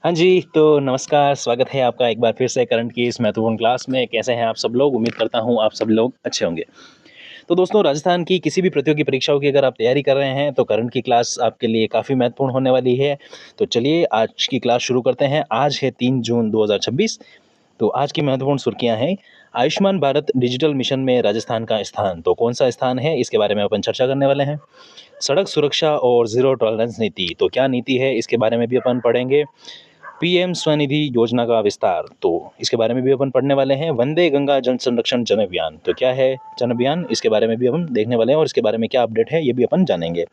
हाँ जी, तो नमस्कार, स्वागत है आपका एक बार फिर से करंट की इस महत्वपूर्ण क्लास में। कैसे हैं आप सब लोग? उम्मीद करता हूँ आप सब लोग अच्छे होंगे। तो दोस्तों, राजस्थान की किसी भी प्रतियोगी परीक्षाओं की अगर आप तैयारी कर रहे हैं, तो करंट की क्लास आपके लिए काफ़ी महत्वपूर्ण होने वाली है। तो चलिए आज की क्लास शुरू करते हैं। आज है 3 जून 2026। तो आज की महत्वपूर्ण सुर्खियाँ हैं, आयुष्मान भारत डिजिटल मिशन में राजस्थान का स्थान। तो कौन-सा स्थान है, इसके बारे में अपन चर्चा करने वाले हैं। सड़क सुरक्षा और ज़ीरो टॉलरेंस नीति, तो क्या नीति है, इसके बारे में भी अपन पढ़ेंगे। पीएम स्वनिधि योजना का विस्तार, तो इसके बारे में भी अपन पढ़ने वाले हैं। वंदे गंगा जल संरक्षण जन अभियान, तो क्या है जन अभियान, इसके बारे में भी हम देखने वाले हैं और इसके बारे में क्या अपडेट है ये भी अपन जानेंगे।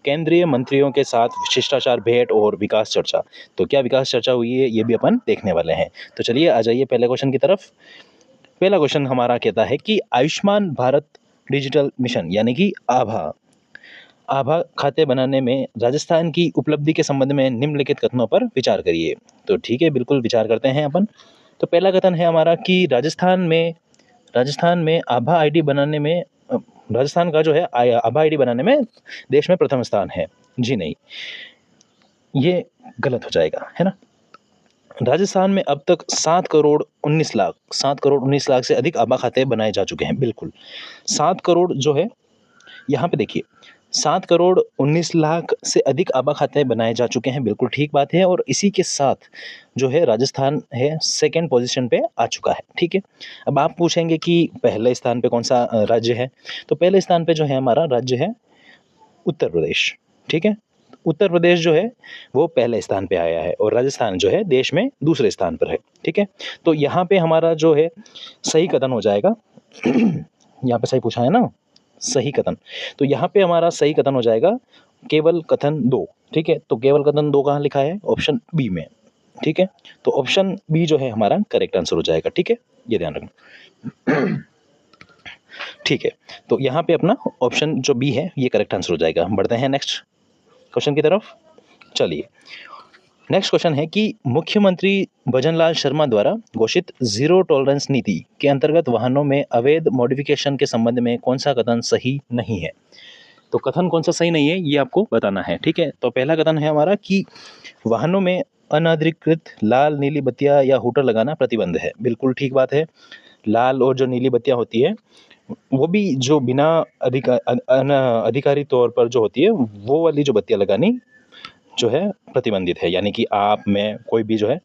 केंद्रीय मंत्रियों के साथ शिष्टाचार भेंट और विकास चर्चा, तो क्या विकास चर्चा हुई है ये भी अपन देखने वाले हैं। तो चलिए आ जाइए पहले क्वेश्चन की तरफ। पहला क्वेश्चन हमारा कहता है कि आयुष्मान भारत डिजिटल मिशन यानी कि आभा आभा खाते बनाने में राजस्थान की उपलब्धि के संबंध में निम्नलिखित कथनों पर विचार करिए। तो ठीक है, बिल्कुल विचार करते हैं अपन। तो पहला कथन है हमारा कि राजस्थान में आभा आईडी बनाने में राजस्थान का जो है आभा आईडी बनाने में देश में प्रथम स्थान है। जी नहीं, ये गलत हो जाएगा, है ना। राजस्थान में अब तक 7 करोड़ 19 लाख से अधिक आभा खाते बनाए जा चुके हैं। बिल्कुल 7 करोड़ जो है, यहाँ पे देखिए 7 करोड़ 19 लाख से अधिक आभा खाते बनाए जा चुके हैं। बिल्कुल ठीक बात है। और इसी के साथ जो है राजस्थान है सेकंड पोजीशन पे आ चुका है। ठीक है, अब आप पूछेंगे कि पहले स्थान पे कौन सा राज्य है। तो पहले स्थान पे जो है हमारा राज्य है उत्तर प्रदेश। ठीक है, उत्तर प्रदेश जो है वो पहले स्थान पे आया है और राजस्थान जो है देश में दूसरे स्थान पर है। ठीक है, तो यहाँ पे हमारा जो है सही कथन हो जाएगा यहाँ पे सही पूछा है ना, सही कथन। तो यहाँ पे हमारा सही कथन हो जाएगा केवल कथन 2। ठीक है, तो केवल कथन 2 कहाँ लिखा है? ऑप्शन बी में। ठीक है, तो ऑप्शन बी जो है हमारा करेक्ट आंसर हो जाएगा। ठीक है, ये ध्यान रखना। ठीक है, तो यहाँ पे अपना ऑप्शन जो बी है ये करेक्ट आंसर हो जाएगा। बढ़ते हैं नेक्स्ट क्वेश्चन की तरफ। चलिए, नेक्स्ट क्वेश्चन है कि मुख्यमंत्री भजनलाल शर्मा द्वारा घोषित जीरो टॉलरेंस नीति के अंतर्गत वाहनों में अवैध मॉडिफिकेशन के संबंध में कौन सा कथन सही नहीं है। तो कथन कौन सा सही नहीं है ये आपको बताना है। ठीक है, तो पहला कथन है हमारा कि वाहनों में अनधिकृत लाल नीली बत्तियां या हूटर लगाना प्रतिबंध है। बिल्कुल ठीक बात है। लाल और जो नीली बत्तियां होती है वो भी जो बिना अधिकारी तौर पर जो होती है वो वाली जो बत्तियां लगानी जो है प्रतिबंधित है। यानी कि आप में कोई भी जो है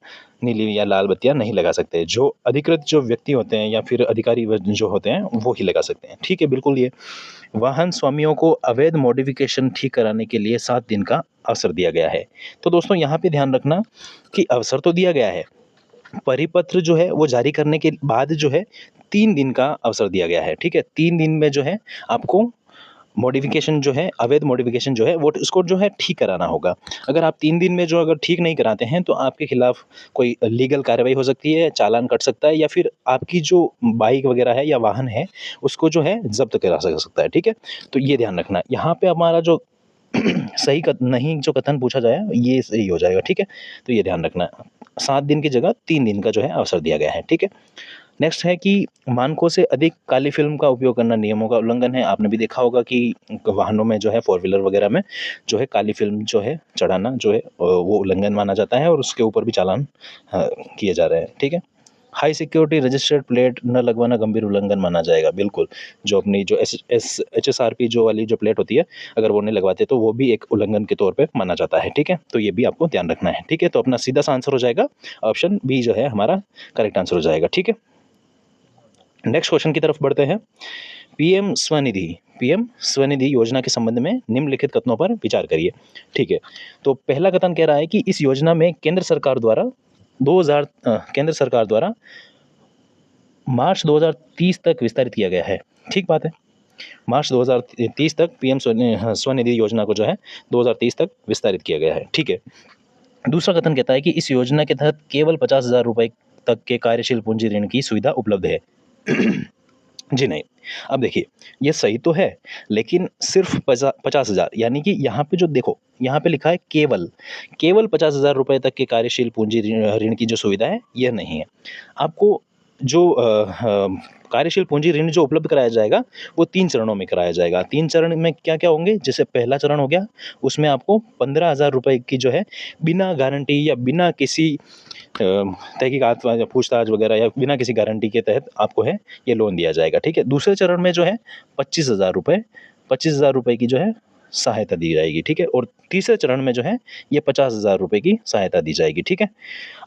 नीली या लाल बत्तियां नहीं लगा सकते। जो अधिकृत जो व्यक्ति होते हैं या फिर अधिकारी जो होते हैं वो ही लगा सकते हैं। ठीक है, बिल्कुल। ये वाहन स्वामियों को अवैध मॉडिफिकेशन ठीक कराने के लिए 7 दिन का अवसर दिया गया है। तो दोस्तों यहाँ पे ध्यान रखना कि अवसर तो दिया गया है, परिपत्र जो है वो जारी करने के बाद जो है 3 दिन का अवसर दिया गया है। ठीक है, 3 दिन में जो है आपको मॉडिफिकेशन जो है अवैध मॉडिफिकेशन जो है वो उसको जो है ठीक कराना होगा। अगर आप 3 दिन में जो अगर ठीक नहीं कराते हैं तो आपके खिलाफ कोई लीगल कार्रवाई हो सकती है, चालान कट सकता है या फिर आपकी जो बाइक वगैरह है या वाहन है उसको जो है जब्त करा सकता है। ठीक है, तो ये ध्यान रखना। यहाँ पे हमारा जो सही नहीं जो कथन पूछा जाए ये सही हो जाएगा। ठीक है, तो ये ध्यान रखना, 7 दिन की जगह 3 दिन का जो है अवसर दिया गया है। ठीक है, नेक्स्ट है कि मानकों से अधिक काली फिल्म का उपयोग करना नियमों का उल्लंघन है। आपने भी देखा होगा कि वाहनों में जो है फोर व्हीलर वगैरह में जो है काली फिल्म जो है चढ़ाना जो है वो उल्लंघन माना जाता है और उसके ऊपर भी चालान किए जा रहे हैं। ठीक है, हाई सिक्योरिटी रजिस्टर्ड प्लेट न लगवाना गंभीर उल्लंघन माना जाएगा। बिल्कुल, जो अपनी जो HSRP जो वाली जो प्लेट होती है अगर वो नहीं लगवाते तो वो भी एक उल्लंघन के तौर पे माना जाता है। ठीक है, तो ये भी आपको ध्यान रखना है। ठीक है, तो अपना सीधा सा आंसर हो जाएगा ऑप्शन बी जो है हमारा करेक्ट आंसर हो जाएगा। ठीक है, नेक्स्ट क्वेश्चन की तरफ बढ़ते हैं। पीएम स्वनिधि योजना के संबंध में निम्नलिखित कथनों पर विचार करिए। ठीक है, तो पहला कथन कह रहा है कि इस योजना में केंद्र सरकार द्वारा मार्च 2030 तक विस्तारित किया गया है। ठीक बात है, मार्च 2030 तक पीएम स्वनिधि योजना को जो है 2030 तक विस्तारित किया गया है। ठीक है, दूसरा कथन कहता है कि इस योजना के तहत केवल 50,000 रुपए तक के कार्यशील पूंजी ऋण की सुविधा उपलब्ध है। जी नहीं, अब देखिए ये सही तो है लेकिन सिर्फ 50,000 यानी कि यहाँ पे जो देखो यहाँ पे लिखा है केवल 50,000 रुपए तक के कार्यशील पूंजी ऋण की जो सुविधा है यह नहीं है। आपको जो कार्यशील पूंजी ऋण जो उपलब्ध कराया जाएगा वो 3 चरणों में कराया जाएगा। 3 चरण में क्या-क्या होंगे? जैसे पहला चरण हो गया, उसमें आपको 15,000 रुपए की जो है बिना गारंटी या बिना किसी तहकीकात या पूछताछ वगैरह या बिना किसी गारंटी के तहत आपको है ये लोन दिया जाएगा, ठीक है। दूसरे चरण में जो है 25,000 रुपए की जो है सहायता दी जाएगी, ठीक है। और तीसरे चरण में जो है ये 50,000 रुपए की सहायता दी जाएगी, ठीक है।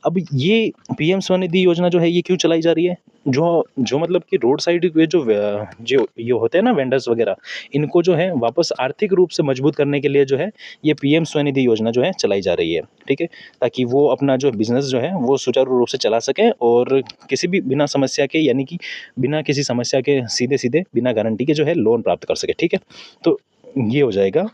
अब ये पीएम स्वनिधि योजना जो है ये क्यों चलाई जा रही है? जो जो मतलब कि रोड साइड पे जो ये होते हैं ना वेंडर्स वगैरह, इनको जो है वापस आर्थिक रूप से मजबूत करने के लिए जो है ये पीएम स्वनिधि योजना जो है चलाई जा रही है, ठीक है। ताकि वो अपना जो बिज़नेस जो है वो सुचारू रूप से चला सकें और किसी भी बिना समस्या के, यानी कि बिना किसी समस्या के सीधे-सीधे बिना गारंटी के जो है लोन प्राप्त कर सके, ठीक है। तो ये हो जाएगा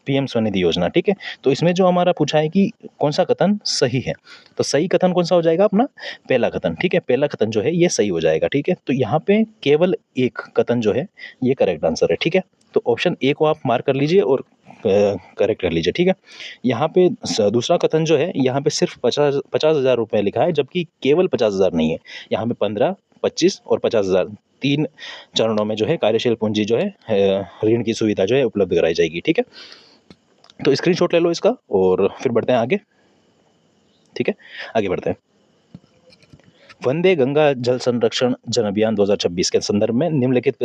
पीएम स्वनिधि योजना, ठीक है। तो इसमें जो हमारा पूछा है कि कौन सा कथन सही है, तो सही कथन कौन सा हो जाएगा अपना? पहला कथन, ठीक है। पहला कथन जो है ये सही हो जाएगा, ठीक है। तो यहाँ पे केवल एक कथन जो है ये करेक्ट आंसर है, ठीक है। तो ऑप्शन ए को आप मार्क कर लीजिए और करेक्ट कर लीजिए, ठीक है। यहाँ पे दूसरा कथन जो है यहाँ पे सिर्फ 50,000 रुपये लिखा है, जबकि केवल 50,000 नहीं है। यहाँ पे 15, 25 और 50,000 3 चरणों में जो है कार्यशील पूंजी जो है ऋण की सुविधा जो है उपलब्ध कराई जाएगी, ठीक है। तो स्क्रीनशॉट ले लो इसका और फिर बढ़ते हैं आगे, ठीक है। आगे बढ़ते हैं। वंदे गंगा जल संरक्षण जन अभियान 2026 के संदर्भ में निम्नलिखित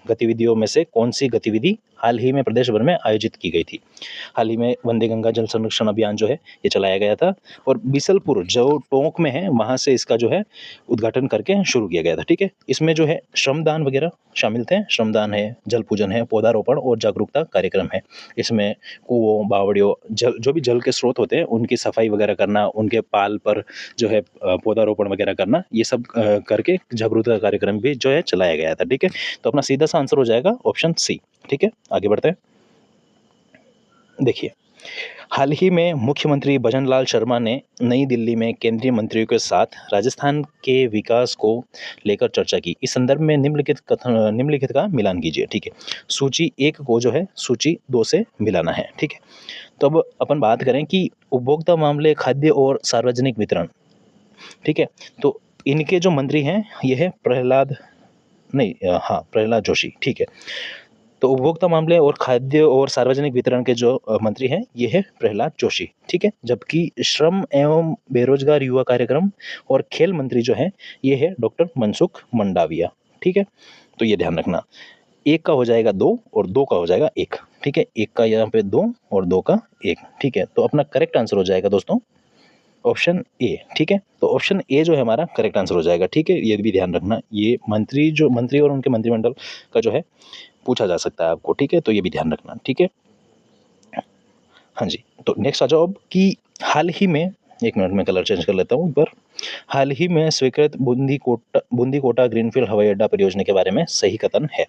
गतिविधियों में से कौन सी गतिविधि हाल ही में प्रदेश भर में आयोजित की गई थी? हाल ही में वंदे गंगा जल संरक्षण अभियान जो है ये चलाया गया था और बीसलपुर जो टोंक में है वहाँ से इसका जो है उद्घाटन करके शुरू किया गया था, ठीक है। इसमें जो है श्रमदान वगैरह शामिल थे। श्रमदान है, जल पूजन है, पौधारोपण और जागरूकता कार्यक्रम है। इसमें कुओं, बावड़ियों, जल जो भी जल के स्रोत होते हैं उनकी सफाई वगैरह करना, उनके पाल पर जो है पौधारोपण वगैरह करना, ये सब करके जागरूकता कार्यक्रम भी जो है चलाया गया था, ठीक है। तो अपना सीधा सा आंसर हो जाएगा ऑप्शन सी, ठीक है। आगे बढ़ते हैं। देखिए, हाल ही में मुख्यमंत्री भजनलाल शर्मा ने नई दिल्ली में केंद्रीय मंत्रियों के साथ राजस्थान के विकास को लेकर चर्चा की। इस संदर्भ में निम्नलिखित का मिलान कीजिए, ठीक है। सूची 1 को जो है सूची 2 से मिलाना है, ठीक है। तो अब अपन बात करें कि उपभोक्ता मामले, खाद्य और सार्वजनिक वितरण, ठीक है। तो इनके जो मंत्री हैं ये है प्रहलाद जोशी, ठीक है। तो उपभोक्ता मामले और खाद्य और सार्वजनिक वितरण के जो मंत्री हैं ये है प्रहलाद जोशी, ठीक है। जबकि श्रम एवं बेरोजगार युवा कार्यक्रम और खेल मंत्री जो है ये है डॉक्टर मनसुख मंडाविया, ठीक है। तो ये ध्यान रखना, 1 का हो जाएगा 2 और 2 का हो जाएगा 1, ठीक है। 1 का यहाँ पे 2 और 2 का 1, ठीक है। तो अपना करेक्ट आंसर हो जाएगा दोस्तों ऑप्शन ए, ठीक है। तो ऑप्शन ए जो है हमारा करेक्ट आंसर हो जाएगा, ठीक है। ये भी ध्यान रखना, ये मंत्री और उनके मंत्रिमंडल का जो है पूछा जा सकता है आपको, ठीक है। तो ये भी ध्यान रखना, ठीक है। हाँ जी, तो नेक्स्ट आ जाओ अब कि हाल ही में, 1 मिनट में कलर चेंज कर लेता हूँ एक बार। हाल ही में स्वीकृत बूंदी कोटा ग्रीनफील्ड हवाई अड्डा परियोजना के बारे में सही कथन है।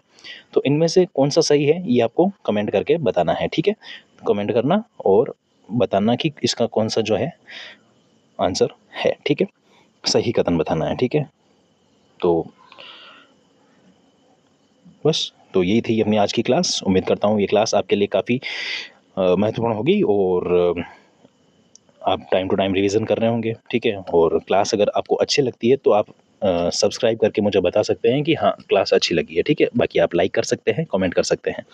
तो इनमें से कौन सा सही है ये आपको कमेंट करके बताना है, ठीक है। कमेंट करना और बताना कि इसका कौन सा जो है आंसर है, ठीक है। सही कथन बताना है, ठीक है। तो बस, तो यही थी अपनी आज की क्लास। उम्मीद करता हूँ ये क्लास आपके लिए काफ़ी महत्वपूर्ण होगी और आप टाइम टू टाइम रिवीजन कर रहे होंगे, ठीक है। और क्लास अगर आपको अच्छी लगती है तो आप सब्सक्राइब करके मुझे बता सकते हैं कि हाँ क्लास अच्छी लगी है, ठीक है। बाकी आप लाइक कर सकते हैं, कमेंट कर सकते हैं।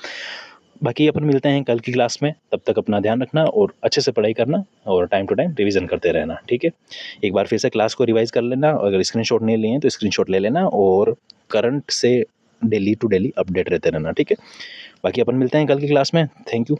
बाकी अपन मिलते हैं कल की क्लास में, तब तक अपना ध्यान रखना और अच्छे से पढ़ाई करना और टाइम टू टाइम रिवीजन करते रहना, ठीक है। एक बार फिर से क्लास को रिवाइज कर लेना, अगर स्क्रीनशॉट नहीं लिए हैं तो स्क्रीनशॉट ले लेना और करंट से डेली टू डेली अपडेट रहते रहना, ठीक है। बाकी अपन मिलते हैं कल की क्लास में। Thank you.